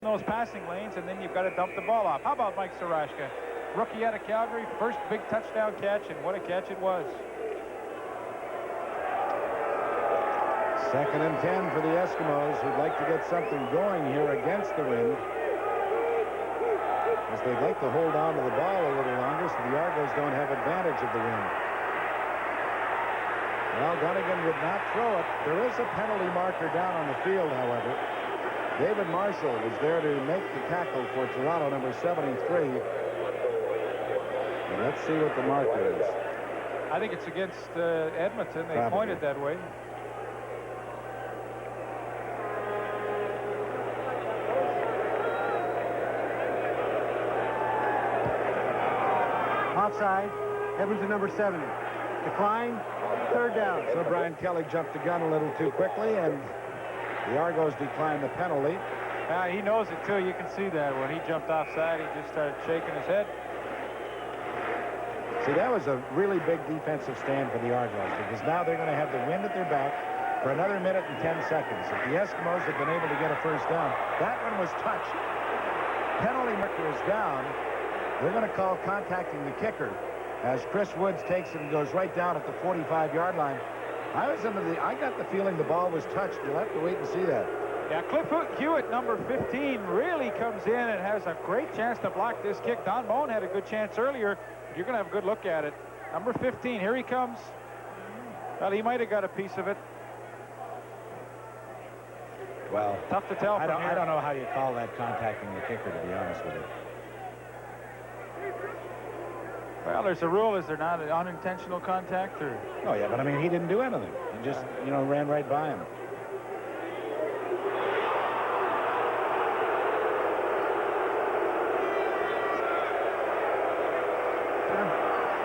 those passing lanes, and then you've got to dump the ball off. How about Mike Sarashka? Rookie out of Calgary, first big touchdown catch, and what a catch it was. 2nd and 10 for the Eskimos, who'd like to get something going here against the wind, as they'd like to hold on to the ball a little longer so the Argos don't have advantage of the wind. Well, Dunnigan would not throw it. There is a penalty marker down on the field, however. David Marshall was there to make the tackle for Toronto, number 73. And let's see what the marker is. I think it's against Edmonton. They Probably pointed that way. Offside. Edmonton number 70. Decline. 3rd down. So Brian Kelly jumped the gun a little too quickly, and the Argos declined the penalty. He knows it, too. You can see that. When he jumped offside, he just started shaking his head. See, that was a really big defensive stand for the Argos, because now they're going to have the wind at their back for another minute and 10 seconds. If the Eskimos had been able to get a first down, that one was touched. Penalty marker is down. They're going to call contacting the kicker as Chris Woods takes it and goes right down at the 45-yard line. I got the feeling the ball was touched. You'll have to wait and see that. Yeah, Cliff Hewitt, number 15, really comes in and has a great chance to block this kick. Don Moen had a good chance earlier. You're going to have a good look at it. Number 15, here he comes. Well, he might have got a piece of it. Well, tough to tell. I don't know how you call that contacting the kicker, to be honest with you. Well, there's a rule, is there not, an unintentional contact? Or? Oh, yeah, but I mean, he didn't do anything. He just, ran right by him.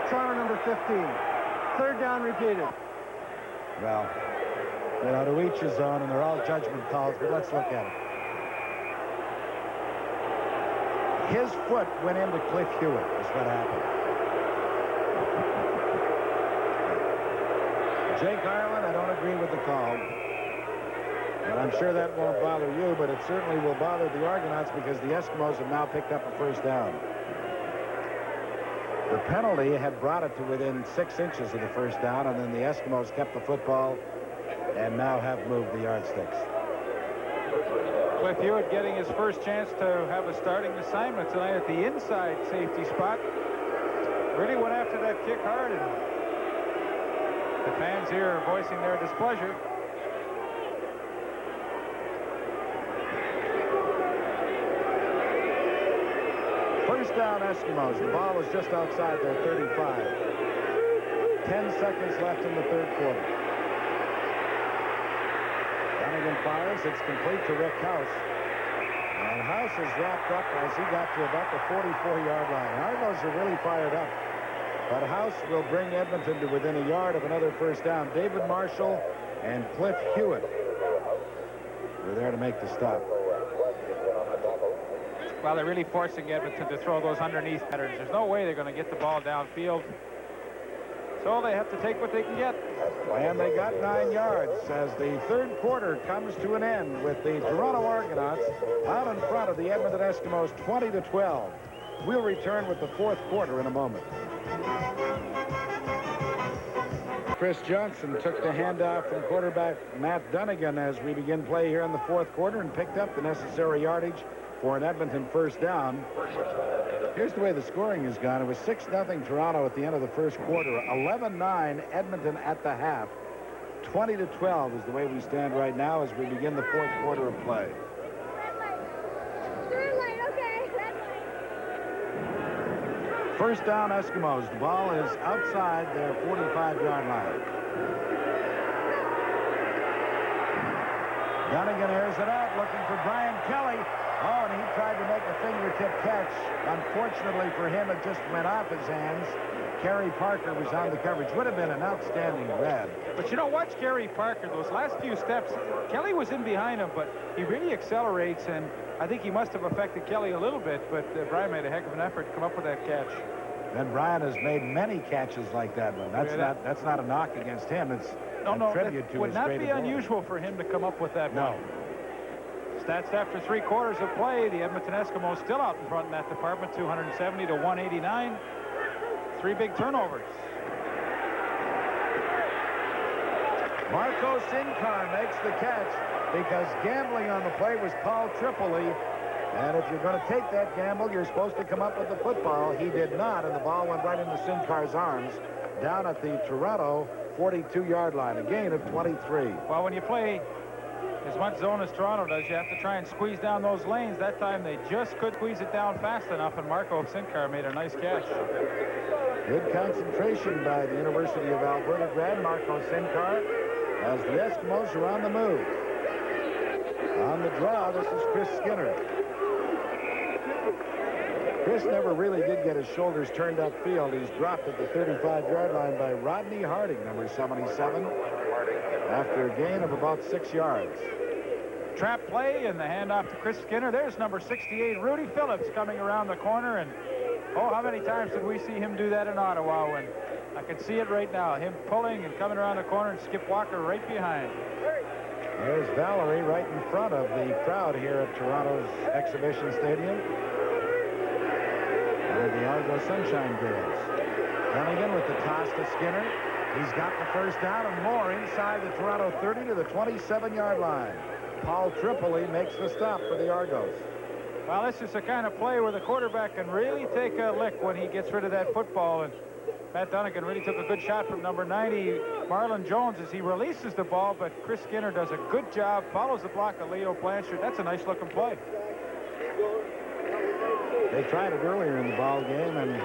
Toronto number 15. 3rd down repeated. Well, to each his own, and they're all judgment calls, but let's look at it. His foot went into Cliff Hewitt, is what happened. Jake Ireland, I don't agree with the call. And I'm sure that won't bother you, but it certainly will bother the Argonauts because the Eskimos have now picked up a first down. The penalty had brought it to within 6 inches of the first down, and then the Eskimos kept the football and now have moved the yardsticks. Cliff Hewitt getting his first chance to have a starting assignment tonight at the inside safety spot. Really went after that kick hard, and the fans here are voicing their displeasure. First down, Eskimos. The ball is just outside their 35. 10 seconds left in the 3rd quarter. Dunnigan fires. It's complete to Rick House. And House is wrapped up as he got to about the 44-yard line. Argos are really fired up. But House will bring Edmonton to within a yard of another first down. David Marshall and Cliff Hewitt were there to make the stop. Well, they're really forcing Edmonton to throw those underneath patterns. There's no way they're going to get the ball downfield. So they have to take what they can get. And they got 9 yards as the 3rd quarter comes to an end with the Toronto Argonauts out in front of the Edmonton Eskimos 20-12. We'll return with the 4th quarter in a moment. Chris Johnson took the handoff from quarterback Matt Dunnigan as we begin play here in the 4th quarter and picked up the necessary yardage for an Edmonton first down. Here's the way the scoring has gone. It was 6-0 Toronto at the end of the 1st quarter. 11-9 Edmonton at the half. 20-12 is the way we stand right now as we begin the 4th quarter of play. First down, Eskimos. The ball is outside their 45-yard line. Dunnigan airs it out, looking for Brian Kelly. Oh, and he tried to make a fingertip catch. Unfortunately for him, it just went off his hands. Kerry Parker was on the coverage. Would have been an outstanding grab. But watch Kerry Parker. Those last few steps, Kelly was in behind him, but he really accelerates, and I think he must have affected Kelly a little bit, but Brian made a heck of an effort to come up with that catch. And Brian has made many catches like that one. That's not a knock against him. It's a tribute to his great ability. Would not be unusual for him to come up with that one. No. Stats after 3 quarters of play. The Edmonton Eskimos still out in front in that department, 270 to 189. 3 big turnovers. Marco Sinkar makes the catch because gambling on the play was Paul Tripoli. And if you're going to take that gamble, you're supposed to come up with the football. He did not, and the ball went right into Sinkar's arms down at the Toronto 42-yard line, a gain of 23. Well, when you play as much zone as Toronto does, you have to try and squeeze down those lanes. That time they just couldn't squeeze it down fast enough, and Marco Sinkar made a nice catch. Good concentration by the University of Alberta grad Marco Sinkar as the Eskimos are on the move. On the draw, this is Chris Skinner. Chris never really did get his shoulders turned upfield. He's dropped at the 35-yard line by Rodney Harding, number 77, after a gain of about 6 yards. Trap play and the handoff to Chris Skinner. There's number 68, Rudy Phillips, coming around the corner. And oh, how many times did we see him do that in Ottawa? When I can see it right now, him pulling and coming around the corner, and Skip Walker right behind. There's Valerie right in front of the crowd here at Toronto's Exhibition Stadium. And the Argo Sunshine Girls. Dunnigan with the toss to Skinner. He's got the first down and more inside the Toronto 30 to the 27-yard line. Paul Tripoli makes the stop for the Argos. Well, this is the kind of play where the quarterback can really take a lick when he gets rid of that football. And Matt Dunnigan really took a good shot from number 90, Marlon Jones, as he releases the ball, but Chris Skinner does a good job, follows the block of Leo Blanchard. That's a nice-looking play. They tried it earlier in the ball game, and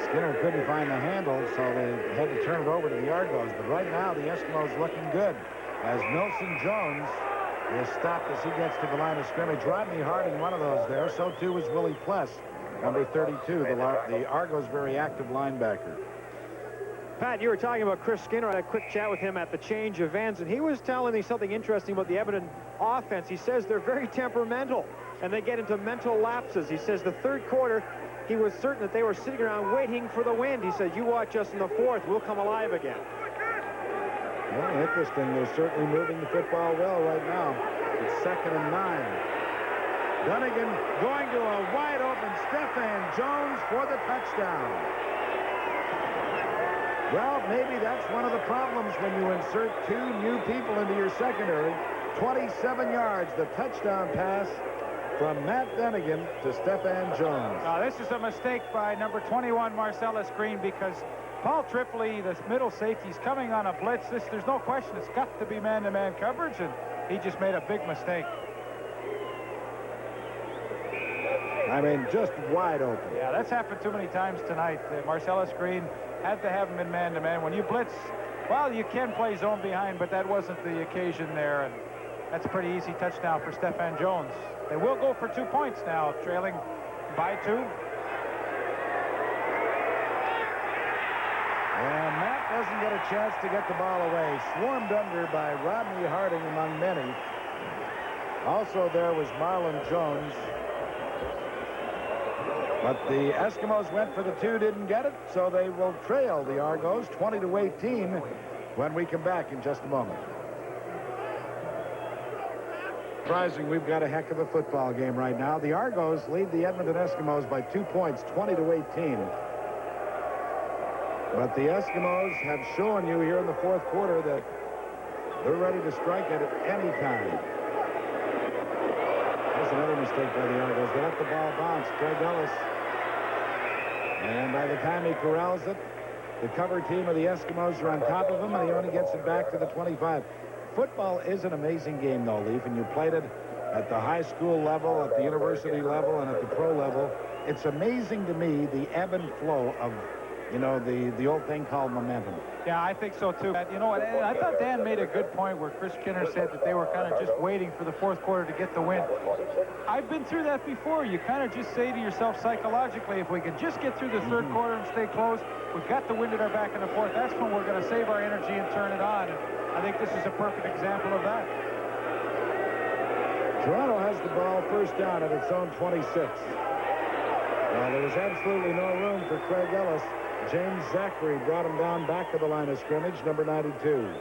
Skinner couldn't find the handle, so they had to turn it over to the Argos. But right now, the Eskimos looking good as Nelson Jones is stopped as he gets to the line of scrimmage. Rodney Harding, one of those there. So, too, is Willie Pless, number 32, the Argos' very active linebacker. Pat, you were talking about Chris Skinner. I had a quick chat with him at the change of ends, and he was telling me something interesting about the Edmonton offense. He says they're very temperamental, and they get into mental lapses. He says the third quarter, he was certain that they were sitting around waiting for the wind. He said, you watch us in the fourth, we'll come alive again. Well, interesting. They're certainly moving the football well right now. It's 2nd and 9. Dunnigan going to a wide-open Stephan Jones for the touchdown. Well, maybe that's one of the problems when you insert 2 new people into your secondary. 27 yards, the touchdown pass from Matt Dunnigan to Stephan Jones. Now, this is a mistake by number 21, Marcellus Green, because Paul Tripoli, the middle safety, is coming on a blitz. There's no question. It's got to be man-to-man coverage, and he just made a big mistake. I mean, just wide open. Yeah, that's happened too many times tonight. Marcellus Green had to have him in man-to-man. When you blitz, well, you can play zone behind, but that wasn't the occasion there, and that's a pretty easy touchdown for Stephan Jones. They will go for 2 points now, trailing by 2. And Matt doesn't get a chance to get the ball away. Swarmed under by Rodney Harding among many. Also there was Marlon Jones. But the Eskimos went for the 2, didn't get it, so they will trail the Argos 20 to 18 when we come back in just a moment. Surprising, we've got a heck of a football game right now. The Argos lead the Edmonton Eskimos by 2 points, 20 to 18. But the Eskimos have shown you here in the fourth quarter that they're ready to strike at any time. There's another mistake by the Argos. They let the ball bounce. Craig Ellis. And by the time he corrals it, the cover team of the Eskimos are on top of him, and he only gets it back to the 25. Football is an amazing game, though, Leaf, and you played it at the high school level, at the university level, and at the pro level. It's amazing to me the ebb and flow of, you know, the old thing called momentum. Yeah, I think so, too. You know what, I thought Dan made a good point where Chris Skinner said that they were kind of just waiting for the fourth quarter to get the win. I've been through that before. You kind of just say to yourself psychologically, if we can just get through the third quarter and stay close, we've got the wind at our back in the fourth. That's when we're going to save our energy and turn it on. And I think this is a perfect example of that. Toronto has the ball first down at its own 26. Well, there was absolutely no room for Craig Ellis. James Zachary brought him down back to the line of scrimmage, number 92.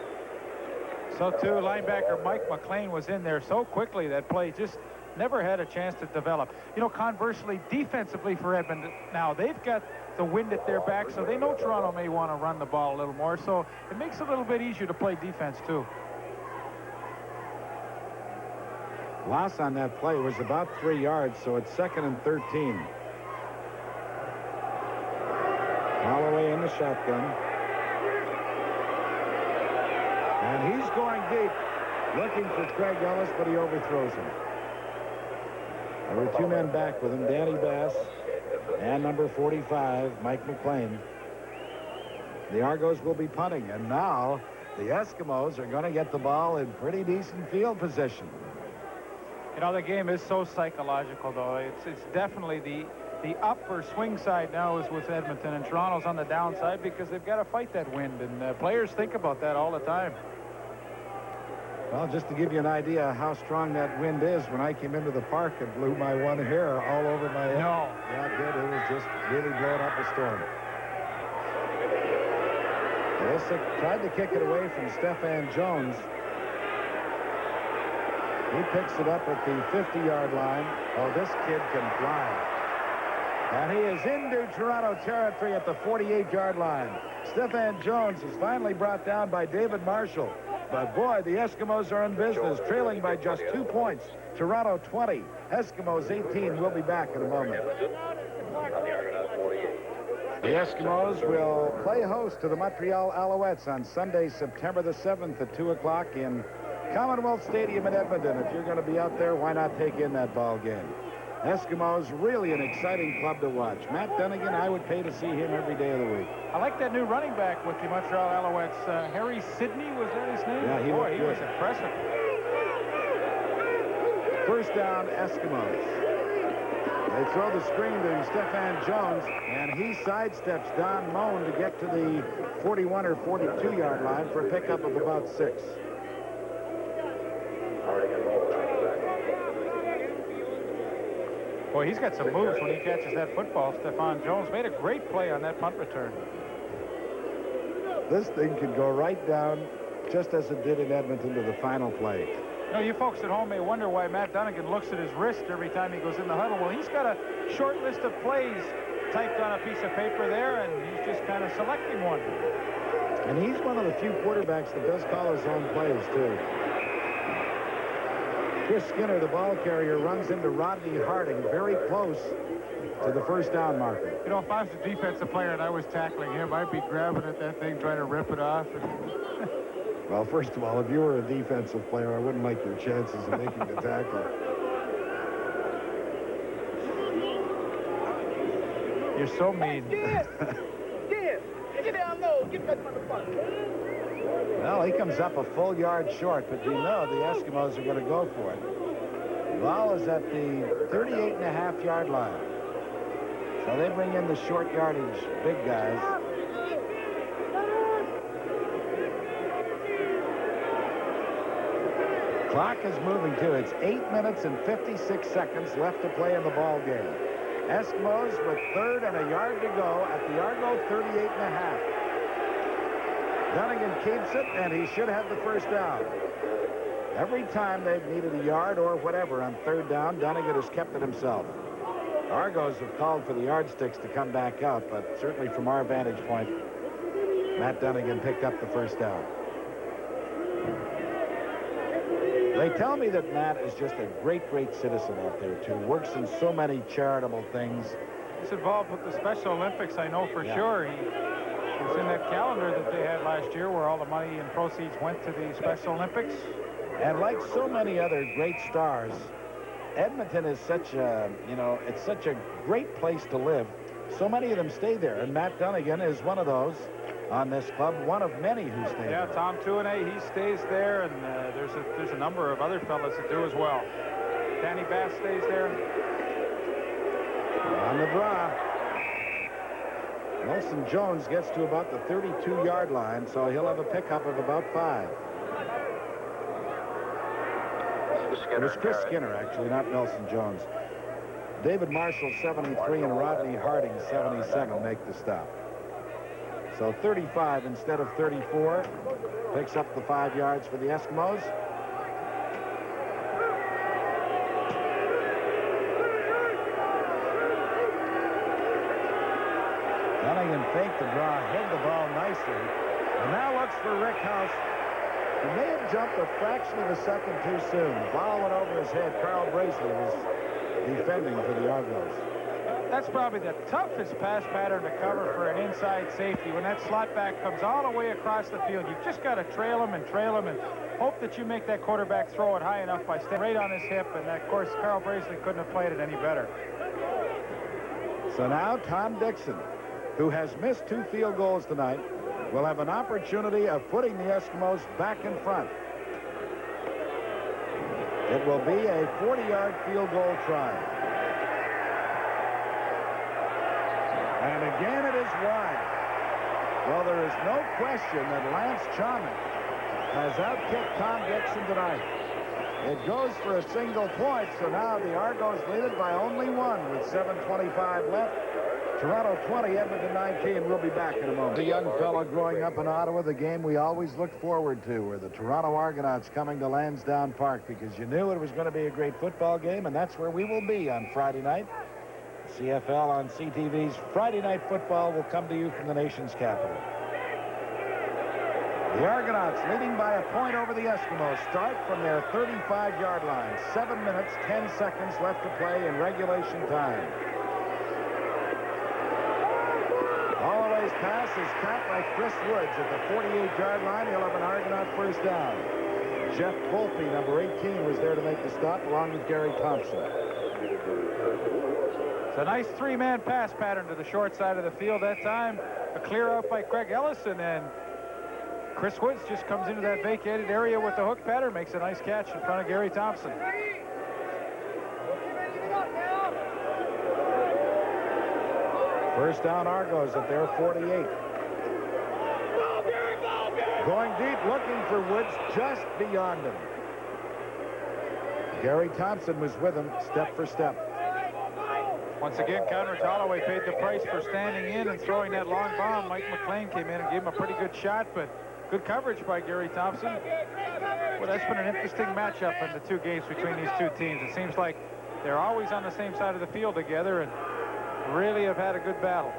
So too, linebacker Mike McLean was in there so quickly that play just never had a chance to develop. You know, conversely, defensively for Edmonton, now they've got the wind at their back, so they know Toronto may want to run the ball a little more, so it makes it a little bit easier to play defense too. Loss on that play was about 3 yards, so it's 2nd and 13. Holloway in the shotgun. And he's going deep, looking for Craig Ellis, but he overthrows him. There were 2 men back with him, Danny Bass and number 45, Mike McLean. The Argos will be punting, and now the Eskimos are going to get the ball in pretty decent field position. You know, the game is so psychological, though. It's definitely the upper swing side now is with Edmonton, and Toronto's on the downside because they've got to fight that wind, and players think about that all the time. Well, just to give you an idea how strong that wind is, when I came into the park, it blew my one hair all over my head. No. Yeah, it did. It was just really blowing up a storm. Ilissic tried to kick it away from Stefan Jones. He picks it up at the 50-yard line. Oh, this kid can fly. And he is into Toronto territory at the 48-yard line. Stefan Jones is finally brought down by David Marshall. But boy, the Eskimos are in business, trailing by just 2 points. Toronto 20, Eskimos 18. We'll be back in a moment. The Eskimos will play host to the Montreal Alouettes on Sunday, September the 7th at 2 o'clock in Commonwealth Stadium in Edmonton. If you're going to be out there, why not take in that ball game? Eskimos, really an exciting club to watch. Matt Dunnigan, I would pay to see him every day of the week. I like that new running back with the Montreal Alouettes. Harry Sidney, was that his name? Yeah, he was impressive. First down, Eskimos. They throw the screen to Stefan Jones, and he sidesteps Don Moan to get to the 41 or 42-yard line for a pickup of about 6. Boy, he's got some moves when he catches that football. Stefan Jones made a great play on that punt return. This thing could go right down, just as it did in Edmonton, to the final play. You know, you folks at home may wonder why Matt Dunnigan looks at his wrist every time he goes in the huddle. Well, he's got a short list of plays typed on a piece of paper there, and he's just kind of selecting one. And he's one of the few quarterbacks that does call his own plays, too. Chris Skinner, the ball carrier, runs into Rodney Harding very close to the first down marker. You know, if I was a defensive player and I was tackling him, I'd be grabbing at that thing, trying to rip it off. Well, first of all, if you were a defensive player, I wouldn't like your chances of making the tackle. You're so mean. Get down low. Get that motherfucker. Well, he comes up a full yard short, but you know the Eskimos are going to go for it. The ball is at the 38.5-yard line. So they bring in the short yardage big guys. Clock is moving too. It's 8 minutes and 56 seconds left to play in the ball game. Eskimos with 3rd and a yard to go at the Argo 38.5. Dunnigan keeps it, and he should have the first down. Every time they've needed a yard or whatever on 3rd down, Dunnigan has kept it himself. Argos have called for the yardsticks to come back out, but certainly from our vantage point, Matt Dunnigan picked up the first down. They tell me that Matt is just a great, great citizen out there, too. Works in so many charitable things. He's involved with the Special Olympics, I know for sure. He was in that calendar that they had last year where all the money and proceeds went to the Special Olympics. And like so many other great stars, Edmonton is such a, it's such a great place to live. So many of them stay there, and Matt Dunnigan is one of those on this club, one of many who stay there. Yeah, Tom Tuanay, he stays there, and there's a number of other fellas that do as well. Danny Bass stays there. On the draw. Nelson Jones gets to about the 32-yard line, so he'll have a pickup of about 5. It was Chris Skinner, actually, not Nelson Jones. David Marshall, 73, and Rodney Harding, 77, make the stop. So 35 instead of 34. Picks up the 5 yards for the Eskimos. Dunnigan faked the draw, hid the ball nicely, and now looks for Rick House. He may have jumped a fraction of a second too soon. The ball went over his head. Carl Bracely was defending for the Argonauts. That's probably the toughest pass pattern to cover for an inside safety. When that slot back comes all the way across the field, you've just got to trail him and hope that you make that quarterback throw it high enough by staying right on his hip. And of course, Carl Bracely couldn't have played it any better. So now Tom Dixon, who has missed 2 field goals tonight, will have an opportunity of putting the Eskimos back in front. It will be a 40-yard field goal try. And again, it is wide. Well, there is no question that Lance Chalmers has outkicked Tom Dixon tonight. It goes for a single point, so now the Argos lead it by only 1 with 7:25 left. Toronto 20, Edmonton 19. We'll be back in a moment. The young fellow growing up in Ottawa, the game we always looked forward to were the Toronto Argonauts coming to Lansdowne Park, because you knew it was going to be a great football game, and that's where we will be on Friday night. CFL on CTV's Friday Night Football will come to you from the nation's capital. The Argonauts leading by a point over the Eskimos start from their 35-yard line. 7 minutes, 10 seconds left to play in regulation time. Holloway's pass is caught by Chris Woods at the 48-yard line. He'll have an Argonaut first down. Jeff Volpe, number 18, was there to make the stop along with Gary Thompson. It's a nice 3-man pass pattern to the short side of the field that time. A clear out by Craig Ellison, and Chris Woods just comes into that vacated area with the hook pattern, makes a nice catch in front of Gary Thompson. First down Argos at their 48. Going deep, looking for Woods, just beyond him. Gary Thompson was with him step for step. Once again, Conrad Holloway paid the price for standing in and throwing that long bomb. Mike McLean came in and gave him a pretty good shot, but good coverage by Gary Thompson. Well, that's been an interesting matchup in the 2 games between these 2 teams. It seems like they're always on the same side of the field together and really have had a good battle.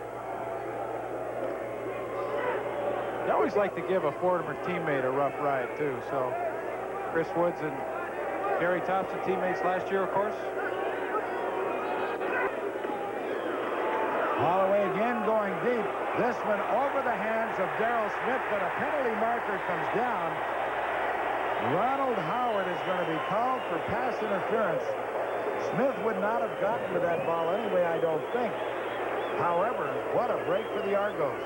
They always like to give a former teammate a rough ride, too. So Chris Woods and Gary Thompson, teammates last year, of course. Holloway again going deep. This one over the hands of Darrell Smith, but a penalty marker comes down. Ronald Howard is going to be called for pass interference. Smith would not have gotten to that ball anyway, I don't think. However, what a break for the Argos.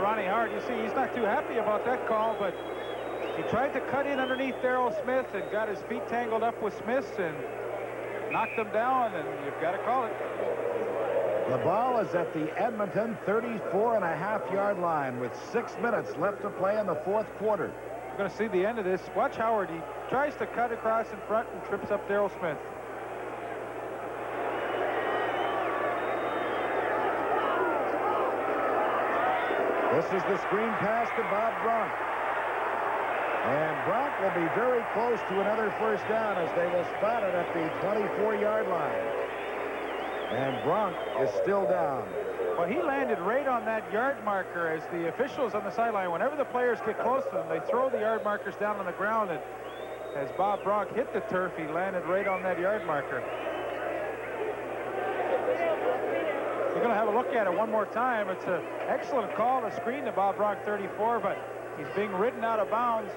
Ronnie Howard, you see, he's not too happy about that call, but he tried to cut in underneath Darrell Smith and got his feet tangled up with Smith's and knocked him down, and you've got to call it. The ball is at the Edmonton 34.5-yard line with 6 minutes left to play in the 4th quarter. We're going to see the end of this. Watch Howard. He tries to cut across in front and trips up Darrell Smith. This is the screen pass to Bob Bronk. And Bronk will be very close to another first down as they will spot it at the 24-yard line. And Bronk is still down. Well, he landed right on that yard marker as the officials on the sideline, whenever the players get close to them, they throw the yard markers down on the ground. And as Bob Bronk hit the turf, he landed right on that yard marker. We're going to have a look at it one more time. It's an excellent call to screen to Bob Bronk 34, but he's being ridden out of bounds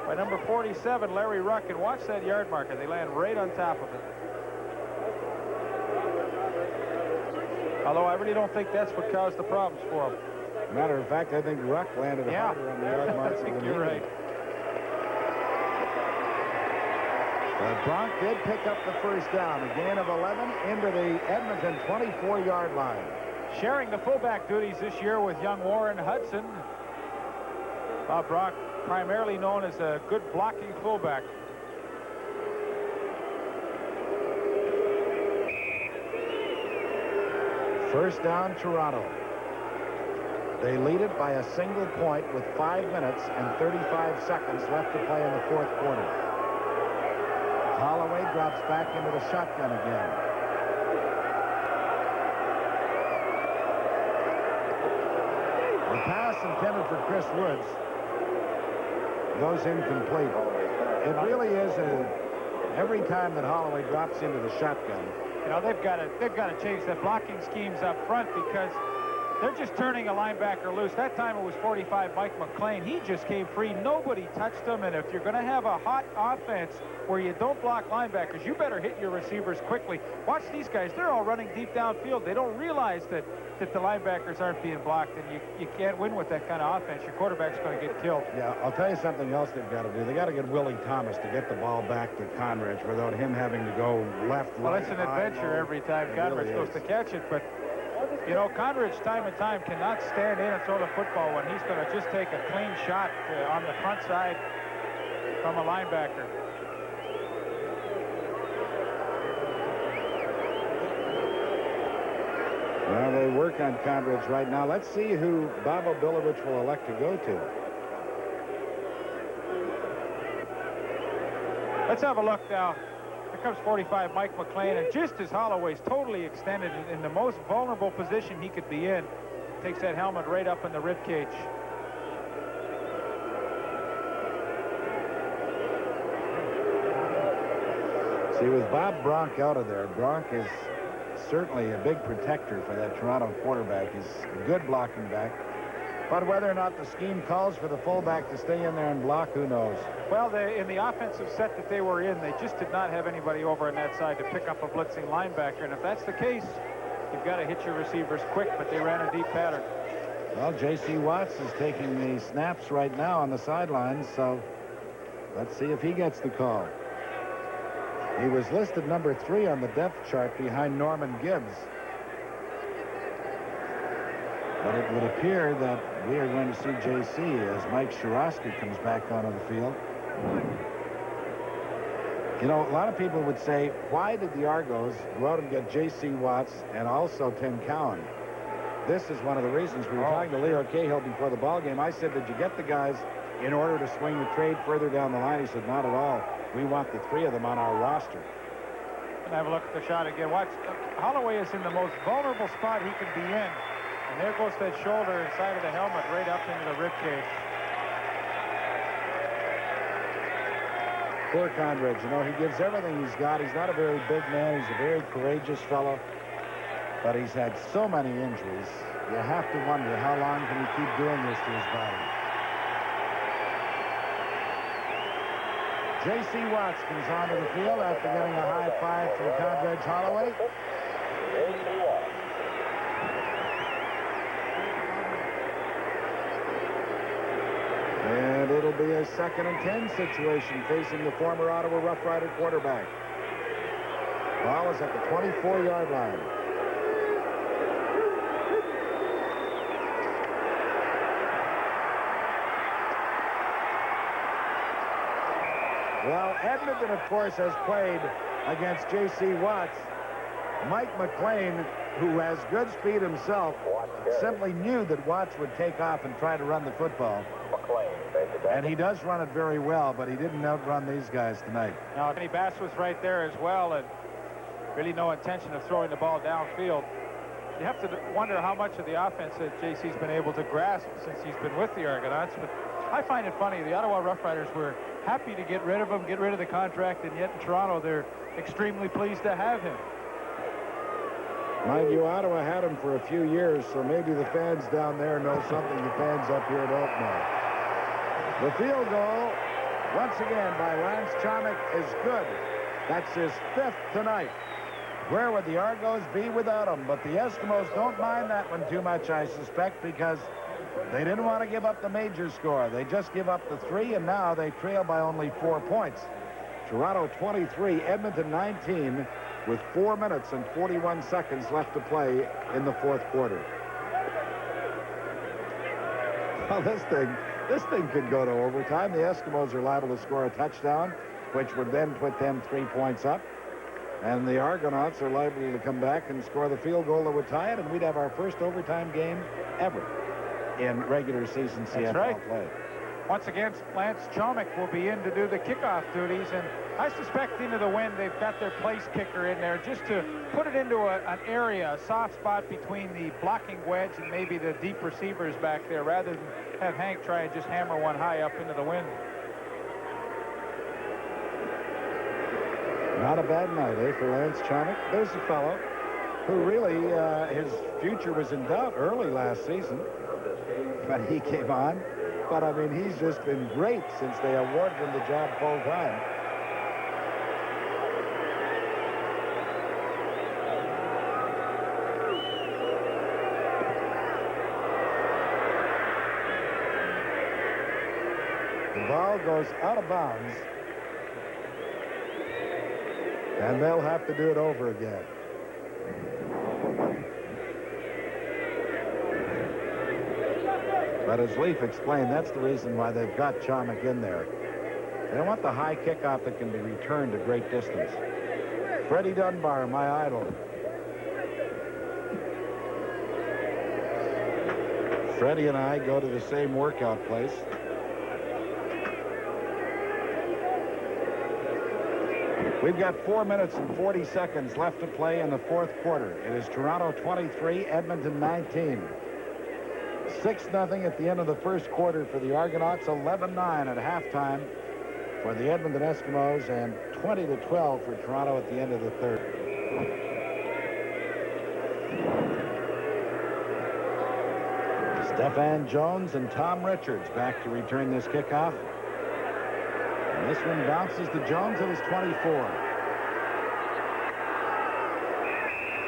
by number 47, Larry Ruck. And watch that yard marker. They land right on top of it. Although I really don't think that's what caused the problems for him. Matter of fact, I think Ruck landed harder on the yard marker. I think you're right. Bronk did pick up the first down. A gain of 11 into the Edmonton 24-yard line. Sharing the fullback duties this year with young Warren Hudson. Bob Bronk, primarily known as a good blocking fullback. First down, Toronto. They lead it by a single point with 5 minutes and 35 seconds left to play in the fourth quarter. Holloway drops back into the shotgun again. The pass intended for Chris Woods goes incomplete. It really is every time that Holloway drops into the shotgun. You know, they've got to change their blocking schemes up front because they're just turning a linebacker loose. That time it was 45 Mike McLean. He just came free. Nobody touched him. And if you're going to have a hot offense where you don't block linebackers, you better hit your receivers quickly. Watch these guys. They're all running deep downfield. They don't realize that the linebackers aren't being blocked, and you can't win with that kind of offense. Your quarterback's going to get killed. Yeah, I'll tell you something else they've got to do. They got to get Willie Thomas to get the ball back to Conridge without him having to go left, well, right, it's an high, adventure low. every time It Conridge really goes is. to catch it, but you know, Conridge time and time cannot stand in and throw the football when he's going to just take a clean shot on the front side from a linebacker. Well, they work on Conridge right now. Let's see who Bob Obilovich will elect to go to. Let's have a look now. Here comes 45 Mike McLean, and just as Holloway's totally extended in the most vulnerable position he could be in, takes that helmet right up in the rib cage. See, with Bob Bronk out of there, Bronk is certainly a big protector for that Toronto quarterback. He's a good blocking back. But whether or not the scheme calls for the fullback to stay in there and block, who knows? Well, in the offensive set that they were in, they just did not have anybody over on that side to pick up a blitzing linebacker. And if that's the case, you've got to hit your receivers quick, but they ran a deep pattern. Well, J.C. Watts is taking the snaps right now on the sidelines, so let's see if he gets the call. He was listed number 3 on the depth chart behind Norman Gibbs. But it would appear that we are going to see J.C. as Mike Shirosky comes back onto the field. You know, a lot of people would say, why did the Argos go out and get J.C. Watts and also Tim Cowan? This is one of the reasons. We were talking to Leo Cahill before the ball game. I said, did you get the guys in order to swing the trade further down the line? He said, not at all. We want the 3 of them on our roster. And have a look at the shot again. Watch, Holloway is in the most vulnerable spot he can be in. And there goes that shoulder inside of the helmet right up into the rib cage. Poor Conridge, you know, he gives everything he's got. He's not a very big man. He's a very courageous fellow. But he's had so many injuries. You have to wonder, how long can he keep doing this to his body? J.C. Watts comes onto the field after getting a high five from Conridge Holloway. And it'll be a 2nd and 10 situation facing the former Ottawa Rough Rider quarterback. Ball is at the 24-yard line. Well, Edmonton, of course, has played against J.C. Watts. Mike McLean, who has good speed himself, simply knew that Watts would take off and try to run the football. And he does run it very well, but he didn't outrun these guys tonight. Now, Kenny Bass was right there as well, and really no intention of throwing the ball downfield. You have to wonder how much of the offense that JC's been able to grasp since he's been with the Argonauts. But I find it funny, the Ottawa Rough Riders were happy to get rid of him, get rid of the contract, and yet in Toronto they're extremely pleased to have him. Mind you, Ottawa had him for a few years, so maybe the fans down there know something the fans up here don't know. The field goal, once again, by Lance Chomick is good. That's his 5th tonight. Where would the Argos be without him? But the Eskimos don't mind that one too much, I suspect, because they didn't want to give up the major score. They just give up the 3, and now they trail by only 4 points. Toronto 23, Edmonton 19, with 4 minutes and 41 seconds left to play in the fourth quarter. Well, this thing could go to overtime. The Eskimos are liable to score a touchdown, which would then put them 3 points up. And the Argonauts are liable to come back and score the field goal that would tie it, and we'd have our first overtime game ever. in regular season CFL right. play. Once again, Lance Chomick will be in to do the kickoff duties, and I suspect into the wind they've got their place kicker in there just to put it into an area, a soft spot between the blocking wedge and maybe the deep receivers back there, rather than have Hank try and just hammer one high up into the wind. Not a bad night, for Lance Chomick. There's a fellow who really, his future was in doubt early last season, but he came on. But, I mean, he's just been great since they awarded him the job full time. The ball goes out of bounds. And they'll have to do it over again. But as Leaf explained, that's the reason why they've got Chomick in there. They don't want the high kickoff that can be returned a great distance. Freddie Dunbar, my idol. Freddie and I go to the same workout place. We've got 4 minutes and 40 seconds left to play in the fourth quarter. It is Toronto 23, Edmonton 19. 6-0 at the end of the first quarter for the Argonauts, 11-9 at halftime for the Edmonton Eskimos, and 20-12 for Toronto at the end of the third. Stefan Jones and Tom Richards back to return this kickoff. And this one bounces to Jones at his 24.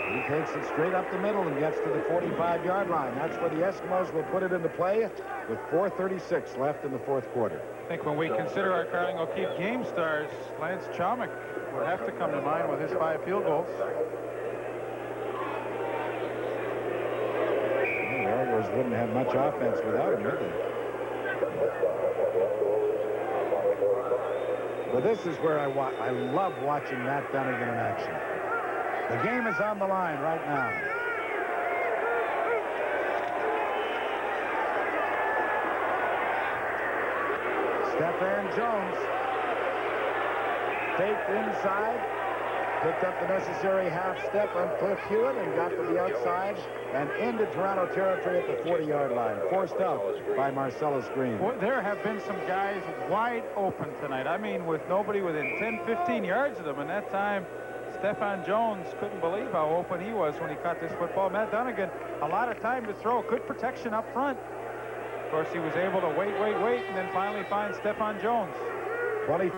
He takes it straight up the middle and gets to the 45-yard line. That's where the Eskimos will put it into play with 4:36 left in the fourth quarter. I think when we consider our Carling O'Keefe game stars, Lance Chomick would have to come to mind with his 5 field goals. The Argos wouldn't have much offense without him, would they? But this is where I love watching Matt Dunnigan in action. The game is on the line right now. Stefan Jones faked inside, picked up the necessary half step on Cliff Hewitt and got to the outside and into Toronto territory at the 40-yard line, forced out by Marcellus Green. Well, there have been some guys wide open tonight. I mean, with nobody within 10-15 yards of them, and that time Stefan Jones couldn't believe how open he was when he caught this football. Matt Dunnigan, a lot of time to throw, good protection up front. Of course, he was able to wait, and then finally find Stefan Jones. 20